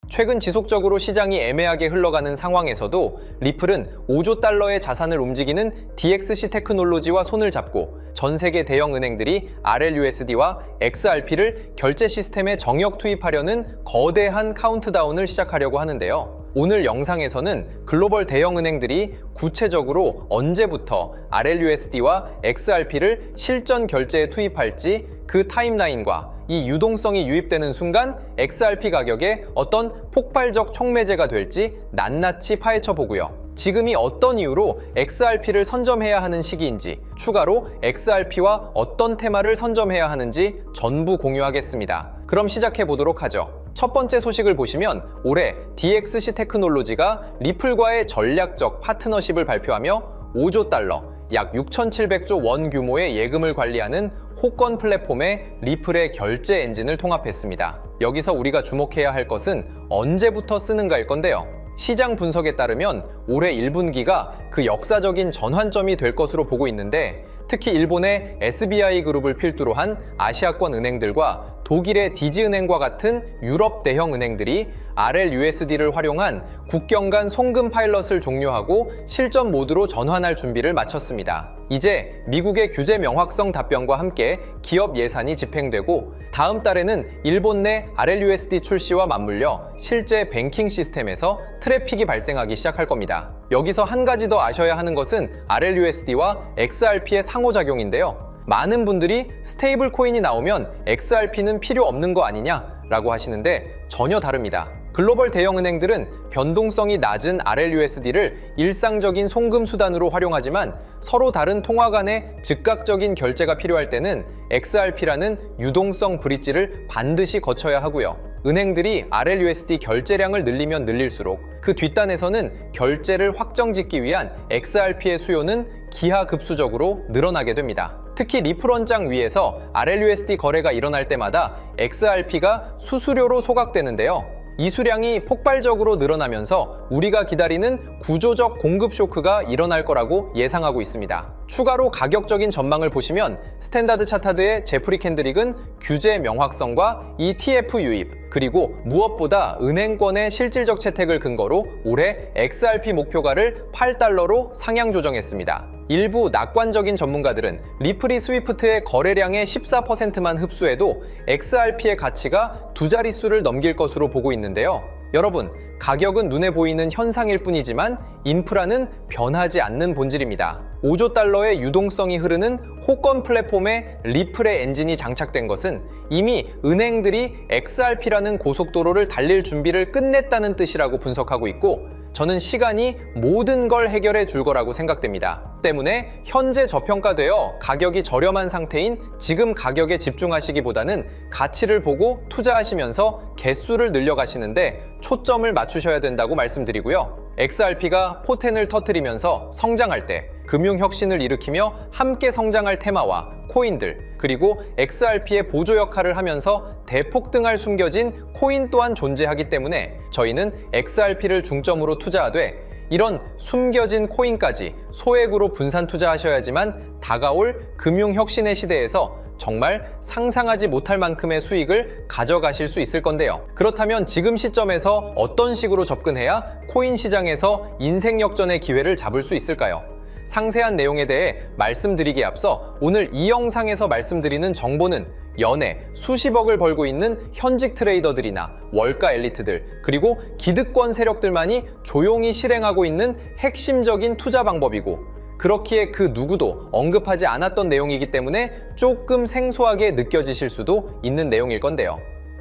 최근 지속적으로 시장이 애매하게 흘러가는 상황에서도 리플은 5조 달러의 자산을 움직이는 DXC 테크놀로지와 손을 잡고 전 세계 대형 은행들이 RLUSD와 XRP를 결제 시스템에 정역 투입하려는 거대한 카운트다운을 시작하려고 하는데요. 오늘 영상에서는 글로벌 대형 은행들이 구체적으로 언제부터 RLUSD와 XRP를 실전 결제에 투입할지 그 타임라인과 이 유동성이 유입되는 순간 XRP 가격에 어떤 폭발적 촉매제가 될지 낱낱이 파헤쳐 보고요. 지금이 어떤 이유로 XRP를 선점해야 하는 시기인지, 추가로 XRP와 어떤 테마를 선점해야 하는지 전부 공유하겠습니다. 그럼 시작해 보도록 하죠. 첫 번째 소식을 보시면 올해 DXC 테크놀로지가 리플과의 전략적 파트너십을 발표하며 5조 달러, 약 6,700조 원 규모의 예금을 관리하는 호권 플랫폼에 리플의 결제 엔진을 통합했습니다. 여기서 우리가 주목해야 할 것은 언제부터 쓰는가일 건데요. 시장 분석에 따르면 올해 1분기가 그 역사적인 전환점이 될 것으로 보고 있는데, 특히 일본의 SBI 그룹을 필두로 한 아시아권 은행들과 독일의 디지은행과 같은 유럽 대형 은행들이 RLUSD를 활용한 국경 간 송금 파일럿을 종료하고 실전 모드로 전환할 준비를 마쳤습니다. 이제 미국의 규제 명확성 답변과 함께 기업 예산이 집행되고 다음 달에는 일본 내 RLUSD 출시와 맞물려 실제 뱅킹 시스템에서 트래픽이 발생하기 시작할 겁니다. 여기서 한 가지 더 아셔야 하는 것은 RLUSD와 XRP의 상호작용인데요. 많은 분들이 스테이블 코인이 나오면 XRP는 필요 없는 거 아니냐 라고 하시는데 전혀 다릅니다. 글로벌 대형 은행들은 변동성이 낮은 RLUSD를 일상적인 송금 수단으로 활용하지만 서로 다른 통화 간의 즉각적인 결제가 필요할 때는 XRP라는 유동성 브릿지를 반드시 거쳐야 하고요. 은행들이 RLUSD 결제량을 늘리면 늘릴수록 그 뒷단에서는 결제를 확정짓기 위한 XRP의 수요는 기하급수적으로 늘어나게 됩니다. 특히 리플 원장 위에서 RLUSD 거래가 일어날 때마다 XRP가 수수료로 소각되는데요. 이 수량이 폭발적으로 늘어나면서 우리가 기다리는 구조적 공급 쇼크가 일어날 거라고 예상하고 있습니다. 추가로 가격적인 전망을 보시면 스탠다드 차타드의 제프리 캔드릭은 규제 명확성과 ETF 유입, 그리고 무엇보다 은행권의 실질적 채택을 근거로 올해 XRP 목표가를 8달러로 상향 조정했습니다. 일부 낙관적인 전문가들은 리플이 스위프트의 거래량의 14%만 흡수해도 XRP의 가치가 두 자릿수를 넘길 것으로 보고 있는데요. 여러분, 가격은 눈에 보이는 현상일 뿐이지만 인프라는 변하지 않는 본질입니다. 5조 달러의 유동성이 흐르는 호권 플랫폼에 리플의 엔진이 장착된 것은 이미 은행들이 XRP라는 고속도로를 달릴 준비를 끝냈다는 뜻이라고 분석하고 있고, 저는 시간이 모든 걸 해결해 줄 거라고 생각됩니다. 때문에 현재 저평가되어 가격이 저렴한 상태인 지금 가격에 집중하시기보다는 가치를 보고 투자하시면서 개수를 늘려가시는데 초점을 맞추셔야 된다고 말씀드리고요. XRP가 포텐을 터뜨리면서 성장할 때 금융혁신을 일으키며 함께 성장할 테마와 코인들, 그리고 XRP의 보조 역할을 하면서 대폭등할 숨겨진 코인 또한 존재하기 때문에 저희는 XRP를 중점으로 투자하되 이런 숨겨진 코인까지 소액으로 분산 투자하셔야지만 다가올 금융혁신의 시대에서 정말 상상하지 못할 만큼의 수익을 가져가실 수 있을 건데요. 그렇다면 지금 시점에서 어떤 식으로 접근해야 코인 시장에서 인생 역전의 기회를 잡을 수 있을까요? 상세한 내용에 대해 말씀드리기에 앞서 오늘 이 영상에서 말씀드리는 정보는 연에 수십억을 벌고 있는 현직 트레이더들이나 월가 엘리트들, 그리고 기득권 세력들만이 조용히 실행하고 있는 핵심적인 투자 방법이고, 그렇기에 그 누구도 언급하지 않았던 내용이기 때문에 조금 생소하게 느껴지실 수도 있는 내용일 건데요.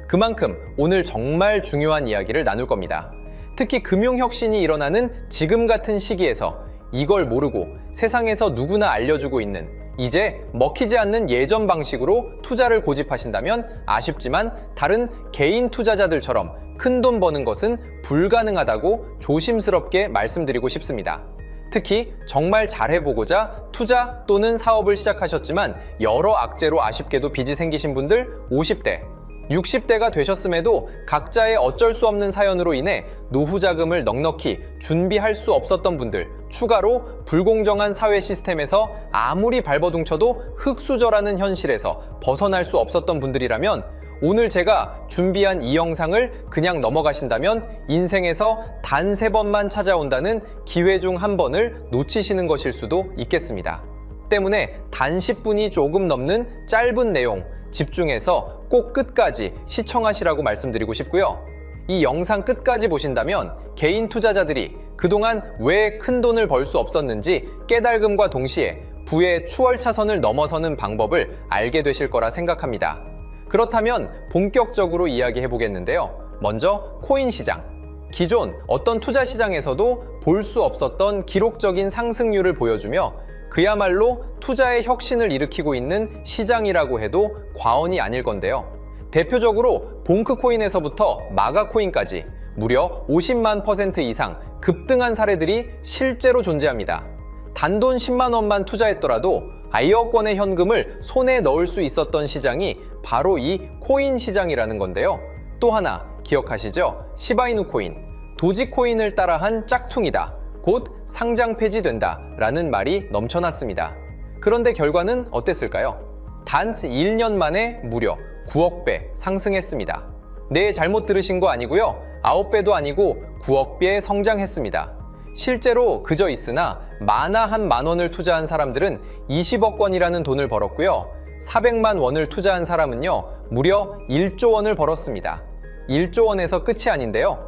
그만큼 오늘 정말 중요한 이야기를 나눌 겁니다. 특히 금융혁신이 일어나는 지금 같은 시기에서 이걸 모르고 세상에서 누구나 알려주고 있는, 이제 먹히지 않는 예전 방식으로 투자를 고집하신다면 아쉽지만 다른 개인 투자자들처럼 큰돈 버는 것은 불가능하다고 조심스럽게 말씀드리고 싶습니다. 특히 정말 잘해보고자 투자 또는 사업을 시작하셨지만 여러 악재로 아쉽게도 빚이 생기신 분들 50대, 60대가 되셨음에도 각자의 어쩔 수 없는 사연으로 인해 노후 자금을 넉넉히 준비할 수 없었던 분들, 추가로 불공정한 사회 시스템에서 아무리 발버둥쳐도 흙수저라는 현실에서 벗어날 수 없었던 분들이라면 오늘 제가 준비한 이 영상을 그냥 넘어가신다면 인생에서 단 3번만 찾아온다는 기회 중 한 번을 놓치시는 것일 수도 있겠습니다. 때문에 단 10분이 조금 넘는 짧은 내용 집중해서 꼭 끝까지 시청하시라고 말씀드리고 싶고요. 이 영상 끝까지 보신다면 개인 투자자들이 그동안 왜 큰 돈을 벌 수 없었는지 깨달음과 동시에 부의 추월차선을 넘어서는 방법을 알게 되실 거라 생각합니다. 그렇다면 본격적으로 이야기해 보겠는데요. 먼저 코인 시장. 기존 어떤 투자 시장에서도 볼 수 없었던 기록적인 상승률을 보여주며 그야말로 투자의 혁신을 일으키고 있는 시장이라고 해도 과언이 아닐 건데요. 대표적으로 봉크코인에서부터 마가코인까지 무려 50만 % 이상 급등한 사례들이 실제로 존재합니다. 단돈 10만 원만 투자했더라도 1억 원의 현금을 손에 넣을 수 있었던 시장이 바로 이 코인 시장이라는 건데요. 또 하나 기억하시죠? 시바이누 코인, 도지코인을 따라한 짝퉁이다. 곧 상장 폐지된다 라는 말이 넘쳐났습니다. 그런데 결과는 어땠을까요? 단 1년 만에 무려 9억 배 상승했습니다. 네, 잘못 들으신 거 아니고요. 9배도 아니고 9억 배 성장했습니다. 실제로 그저 있으나 만화 한 만 원을 투자한 사람들은 20억 원이라는 돈을 벌었고요. 400만 원을 투자한 사람은요, 무려 1조 원을 벌었습니다. 1조 원에서 끝이 아닌데요.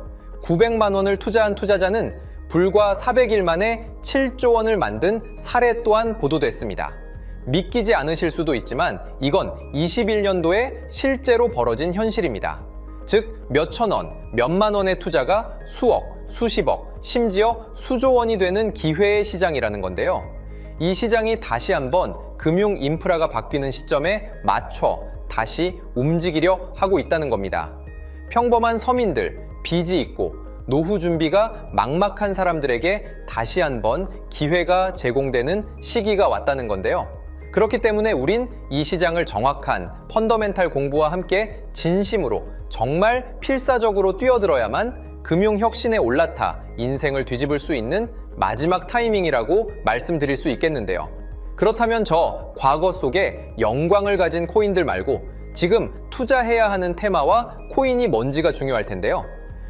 900만 원을 투자한 투자자는 불과 400일 만에 7조 원을 만든 사례 또한 보도됐습니다. 믿기지 않으실 수도 있지만 이건 21년도에 실제로 벌어진 현실입니다. 즉, 몇천 원, 몇만 원의 투자가 수억, 수십억, 심지어 수조 원이 되는 기회의 시장이라는 건데요. 이 시장이 다시 한번 금융 인프라가 바뀌는 시점에 맞춰 다시 움직이려 하고 있다는 겁니다. 평범한 서민들, 빚이 있고 노후 준비가 막막한 사람들에게 다시 한번 기회가 제공되는 시기가 왔다는 건데요. 그렇기 때문에 우린 이 시장을 정확한 펀더멘탈 공부와 함께 진심으로 정말 필사적으로 뛰어들어야만 금융혁신에 올라타 인생을 뒤집을 수 있는 마지막 타이밍이라고 말씀드릴 수 있겠는데요. 그렇다면 저 과거 속에 영광을 가진 코인들 말고 지금 투자해야 하는 테마와 코인이 뭔지가 중요할 텐데요.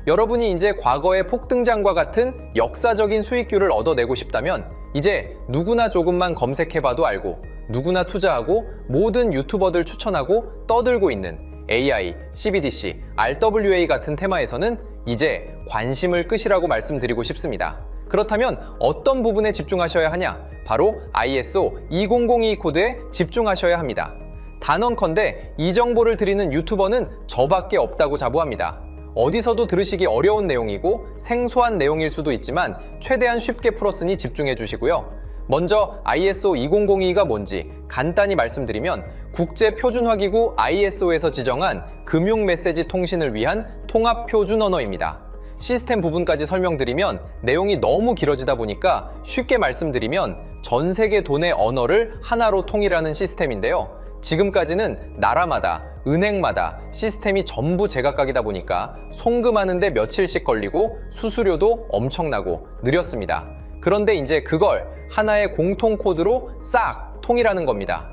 여러분이 이제 과거의 폭등장과 같은 역사적인 수익률을 얻어내고 싶다면 이제 누구나 조금만 검색해봐도 알고 누구나 투자하고 모든 유튜버들 추천하고 떠들고 있는 AI, CBDC, RWA 같은 테마에서는 이제 관심을 끄시라고 말씀드리고 싶습니다. 그렇다면 어떤 부분에 집중하셔야 하냐? 바로 ISO 20022 코드에 집중하셔야 합니다. 단언컨대 이 정보를 드리는 유튜버는 저밖에 없다고 자부합니다. 어디서도 들으시기 어려운 내용이고 생소한 내용일 수도 있지만 최대한 쉽게 풀었으니 집중해 주시고요. 먼저 ISO 2002가 뭔지 간단히 말씀드리면 국제표준화기구 ISO에서 지정한 금융 메시지 통신을 위한 통합표준 언어입니다. 시스템 부분까지 설명드리면 내용이 너무 길어지다 보니까 쉽게 말씀드리면 전 세계 돈의 언어를 하나로 통일하는 시스템인데요. 지금까지는 나라마다, 은행마다 시스템이 전부 제각각이다 보니까 송금하는데 며칠씩 걸리고 수수료도 엄청나고 느렸습니다. 그런데 이제 그걸 하나의 공통 코드로 싹 통일하는 겁니다.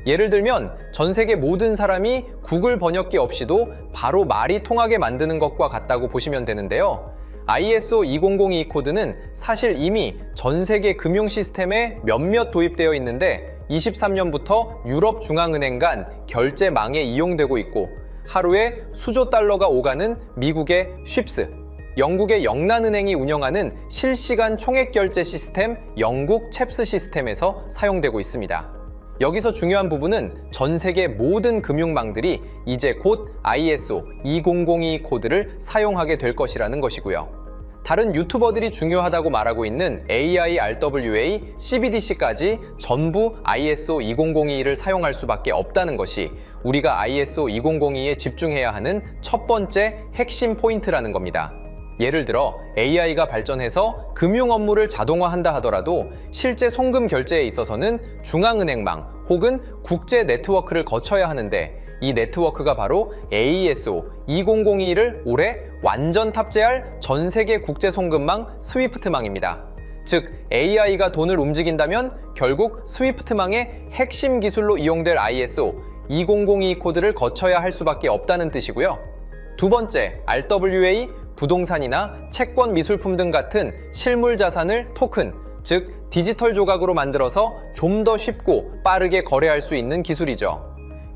예를 들면 전 세계 모든 사람이 구글 번역기 없이도 바로 말이 통하게 만드는 것과 같다고 보시면 되는데요. ISO 2002 코드는 사실 이미 전 세계 금융 시스템에 몇몇 도입되어 있는데 23년부터 유럽 중앙은행 간 결제망에 이용되고 있고 하루에 수조 달러가 오가는 미국의 쉽스, 영국의 영란은행이 운영하는 실시간 총액 결제 시스템 영국 챕스 시스템에서 사용되고 있습니다. 여기서 중요한 부분은 전 세계 모든 금융망들이 이제 곧 ISO 2002 코드를 사용하게 될 것이라는 것이고요. 다른 유튜버들이 중요하다고 말하고 있는 AI, RWA, CBDC까지 전부 ISO 2002를 사용할 수밖에 없다는 것이 우리가 ISO 2002에 집중해야 하는 첫 번째 핵심 포인트라는 겁니다. 예를 들어 AI가 발전해서 금융 업무를 자동화한다 하더라도 실제 송금 결제에 있어서는 중앙은행망 혹은 국제 네트워크를 거쳐야 하는데 이 네트워크가 바로 AESO 2002를 올해 완전 탑재할 전 세계 국제 송금망 스위프트망입니다. 즉 AI가 돈을 움직인다면 결국 스위프트망의 핵심 기술로 이용될 ISO 2002 코드를 거쳐야 할 수밖에 없다는 뜻이고요. 두 번째, RWA, 부동산이나 채권 미술품 등 같은 실물 자산을 토큰, 즉 디지털 조각으로 만들어서 좀 더 쉽고 빠르게 거래할 수 있는 기술이죠.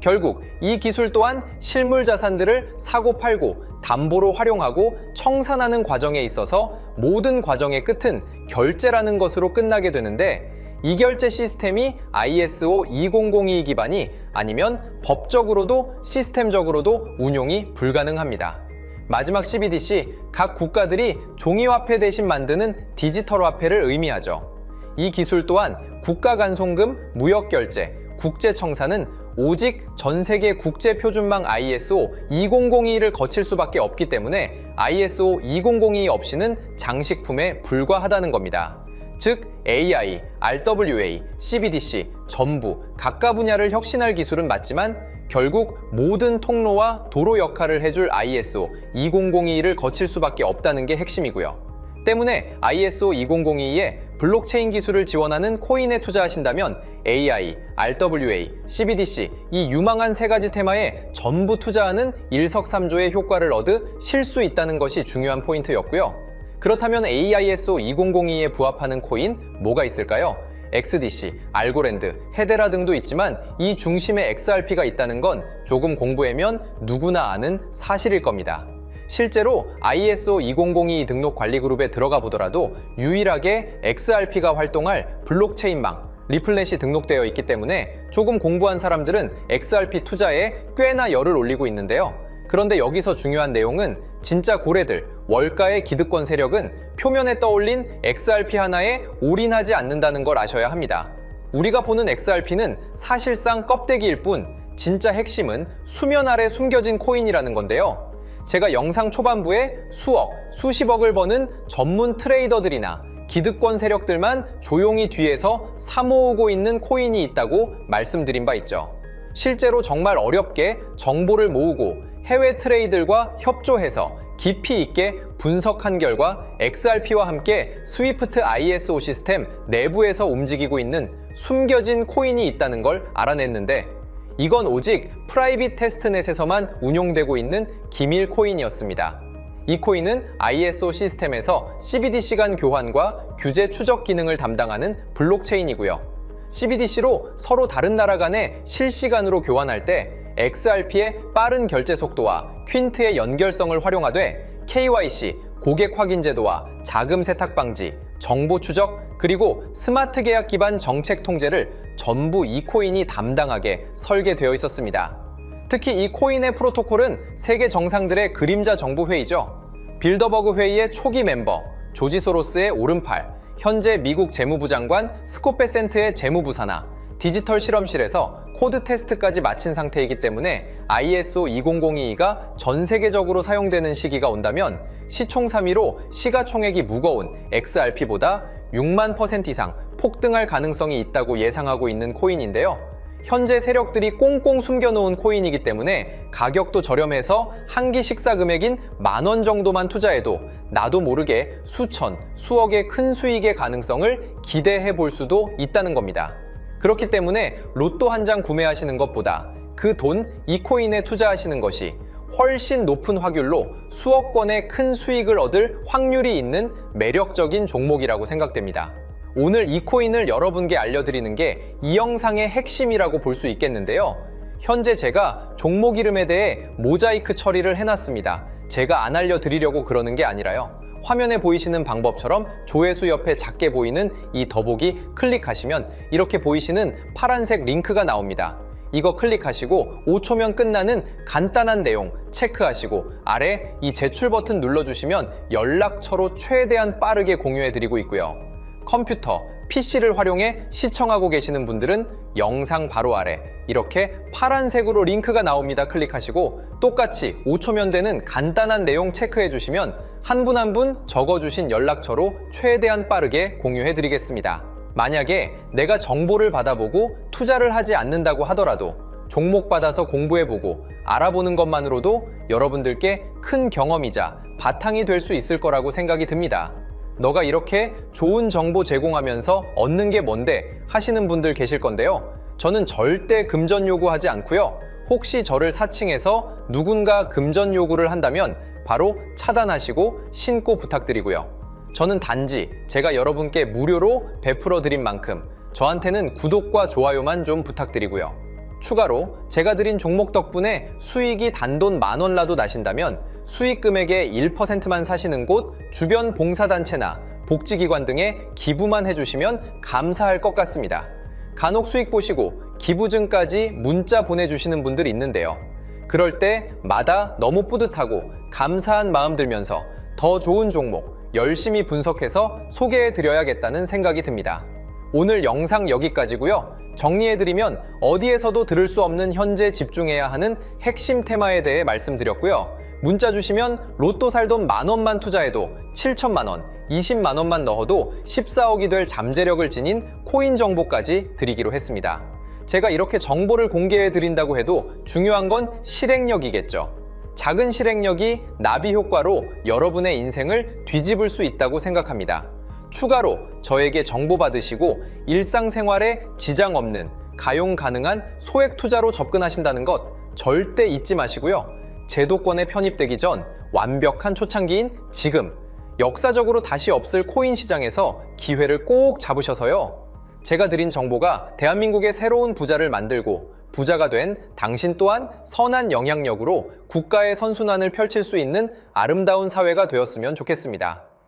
결국 이 기술 또한 실물 자산들을 사고 팔고 담보로 활용하고 청산하는 과정에 있어서 모든 과정의 끝은 결제라는 것으로 끝나게 되는데, 이 결제 시스템이 ISO 2002 기반이 아니면 법적으로도 시스템적으로도 운용이 불가능합니다. 마지막 CBDC, 각 국가들이 종이화폐 대신 만드는 디지털 화폐를 의미하죠. 이 기술 또한 국가 간송금, 무역결제, 국제청산은 오직 전세계 국제표준망 ISO 2002를 거칠 수밖에 없기 때문에 ISO 2002 없이는 장식품에 불과하다는 겁니다. 즉 AI, RWA, CBDC 전부 각각 분야를 혁신할 기술은 맞지만 결국 모든 통로와 도로 역할을 해줄 ISO 2002를 거칠 수밖에 없다는 게 핵심이고요. 때문에 ISO 2002에 블록체인 기술을 지원하는 코인에 투자하신다면 AI, RWA, CBDC 이 유망한 세 가지 테마에 전부 투자하는 일석삼조의 효과를 얻으실 수 있다는 것이 중요한 포인트였고요. 그렇다면 AISO 2002에 부합하는 코인 뭐가 있을까요? XDC, 알고랜드, 헤데라 등도 있지만 이 중심에 XRP가 있다는 건 조금 공부하면 누구나 아는 사실일 겁니다. 실제로 ISO 2002 등록 관리 그룹에 들어가 보더라도 유일하게 XRP가 활동할 블록체인망, 리플넷이 등록되어 있기 때문에 조금 공부한 사람들은 XRP 투자에 꽤나 열을 올리고 있는데요. 그런데 여기서 중요한 내용은 진짜 고래들, 월가의 기득권 세력은 표면에 떠올린 XRP 하나에 올인하지 않는다는 걸 아셔야 합니다. 우리가 보는 XRP는 사실상 껍데기일 뿐 진짜 핵심은 수면 아래 숨겨진 코인이라는 건데요. 제가 영상 초반부에 수억, 수십억을 버는 전문 트레이더들이나 기득권 세력들만 조용히 뒤에서 사모으고 있는 코인이 있다고 말씀드린 바 있죠. 실제로 정말 어렵게 정보를 모으고 해외 트레이더들과 협조해서 깊이 있게 분석한 결과 XRP와 함께 스위프트 ISO 시스템 내부에서 움직이고 있는 숨겨진 코인이 있다는 걸 알아냈는데, 이건 오직 프라이빗 테스트넷에서만 운용되고 있는 기밀 코인이었습니다. 이 코인은 ISO 시스템에서 CBDC 간 교환과 규제 추적 기능을 담당하는 블록체인이고요. CBDC로 서로 다른 나라 간에 실시간으로 교환할 때 XRP의 빠른 결제 속도와 퀸트의 연결성을 활용하되 KYC, 고객 확인 제도와 자금 세탁 방지, 정보 추적, 그리고 스마트 계약 기반 정책 통제를 전부 이 코인이 담당하게 설계되어 있었습니다. 특히 이 코인의 프로토콜은 세계 정상들의 그림자 정부 회의죠. 빌더버그 회의의 초기 멤버, 조지 소로스의 오른팔, 현재 미국 재무부 장관 스콧 베센트의 재무부 산하, 디지털 실험실에서 코드 테스트까지 마친 상태이기 때문에 ISO 2002가 전 세계적으로 사용되는 시기가 온다면 시총삼위로 시가총액이 무거운 XRP보다 6만% 이상 폭등할 가능성이 있다고 예상하고 있는 코인인데요. 현재 세력들이 꽁꽁 숨겨놓은 코인이기 때문에 가격도 저렴해서 한 끼 식사 금액인 10,000원 정도만 투자해도 나도 모르게 수천, 수억의 큰 수익의 가능성을 기대해 볼 수도 있다는 겁니다. 그렇기 때문에 로또 한 장 구매하시는 것보다 그 돈, 이 코인에 투자하시는 것이 훨씬 높은 확률로 수억 건의 큰 수익을 얻을 확률이 있는 매력적인 종목이라고 생각됩니다. 오늘 이 코인을 여러분께 알려드리는 게 이 영상의 핵심이라고 볼 수 있겠는데요. 현재 제가 종목 이름에 대해 모자이크 처리를 해놨습니다. 제가 안 알려드리려고 그러는 게 아니라요. 화면에 보이시는 방법처럼 조회수 옆에 작게 보이는 이 더보기 클릭하시면 이렇게 보이시는 파란색 링크가 나옵니다. 이거 클릭하시고 5초면 끝나는 간단한 내용 체크하시고 아래 이 제출 버튼 눌러주시면 연락처로 최대한 빠르게 공유해드리고 있고요. 컴퓨터, PC를 활용해 시청하고 계시는 분들은 영상 바로 아래 이렇게 파란색으로 링크가 나옵니다. 클릭하시고 똑같이 5초면 되는 간단한 내용 체크해 주시면 한 분 한 분 적어주신 연락처로 최대한 빠르게 공유해 드리겠습니다. 만약에 내가 정보를 받아보고 투자를 하지 않는다고 하더라도 종목 받아서 공부해보고 알아보는 것만으로도 여러분들께 큰 경험이자 바탕이 될 수 있을 거라고 생각이 듭니다. 너가 이렇게 좋은 정보 제공하면서 얻는 게 뭔데 하시는 분들 계실 건데요. 저는 절대 금전 요구하지 않고요. 혹시 저를 사칭해서 누군가 금전 요구를 한다면 바로 차단하시고 신고 부탁드리고요. 저는 단지 제가 여러분께 무료로 베풀어 드린 만큼 저한테는 구독과 좋아요만 좀 부탁드리고요. 추가로 제가 드린 종목 덕분에 수익이 단돈 10,000원라도 나신다면 수익 금액의 1%만 사시는 곳 주변 봉사단체나 복지기관 등에 기부만 해주시면 감사할 것 같습니다. 간혹 수익 보시고 기부증까지 문자 보내주시는 분들이 있는데요. 그럴 때마다 너무 뿌듯하고 감사한 마음 들면서 더 좋은 종목 열심히 분석해서 소개해드려야겠다는 생각이 듭니다. 오늘 영상 여기까지고요. 정리해드리면 어디에서도 들을 수 없는 현재 집중해야 하는 핵심 테마에 대해 말씀드렸고요. 문자 주시면 로또 살 돈 10,000원만 투자해도 7,000,000원, 200,000원만 넣어도 14억이 될 잠재력을 지닌 코인 정보까지 드리기로 했습니다. 제가 이렇게 정보를 공개해 드린다고 해도 중요한 건 실행력이겠죠. 작은 실행력이 나비 효과로 여러분의 인생을 뒤집을 수 있다고 생각합니다. 추가로 저에게 정보 받으시고 일상생활에 지장 없는 가용 가능한 소액 투자로 접근하신다는 것 절대 잊지 마시고요. 제도권에 편입되기 전 완벽한 초창기인 지금 역사적으로 다시 없을 코인 시장에서 기회를 꼭 잡으셔서요. 제가 드린 정보가 대한민국의 새로운 부자를 만들고 부자가 된 당신 또한 선한 영향력으로 국가의 선순환을 펼칠 수 있는 아름다운 사회가 되었으면 좋겠습니다.